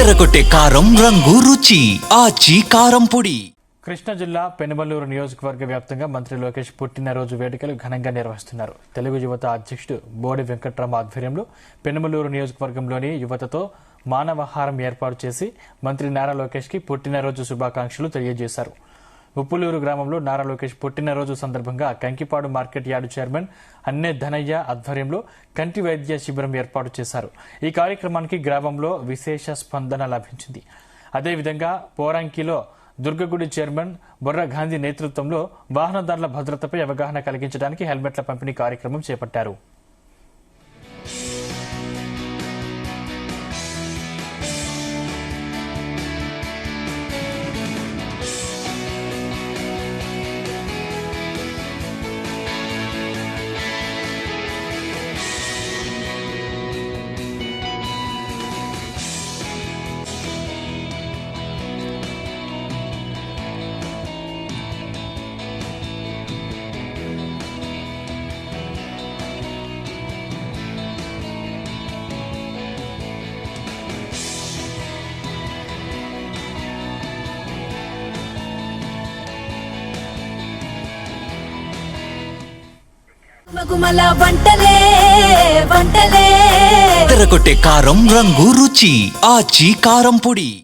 తెరకొట్టే కారం రంగు రుచి ఆచి కారం పొడి. కృష్ణా జిల్లా పెనుమలూరు నియోజకవర్గ వ్యాప్తంగా మంత్రి లోకేష్ పుట్టినరోజు వేడుకలు ఘనంగా నిర్వహిస్తున్నారు. తెలుగు యువత అధ్యక్షుడు బోడి వెంకట్రామ ఆధ్వర్యంలో పెనుమలూరు నియోజకవర్గంలోని యువతతో మానవాహారం ఏర్పాటు చేసి మంత్రి నారా లోకేష్ కి పుట్టినరోజు శుభాకాంక్షలు తెలియజేశారు. ఉప్పులూరు గ్రామంలో నారా లోకేష్ పుట్టినరోజు సందర్భంగా కంకిపాడు మార్కెట్ యార్డు చైర్మన్ అన్నే ధనయ్య ఆధ్వర్యంలో కంటి వైద్య శిబిరం ఏర్పాటు చేశారు. ఈ కార్యక్రమానికి గ్రామంలో విశేష స్పందన లభించింది. అదేవిధంగా పోరంకిలో దుర్గగుడి చైర్మన్ బొర్ర గాంధీ నేతృత్వంలో వాహనదారుల భద్రతపై అవగాహన కలిగించడానికి హెల్మెట్ల పంపిణీ కార్యక్రమం చేపట్టారు. మగుమల వంటలే వంటలే తెరకొట్టే కారం రంగు రుచి ఆచి కారం పొడి.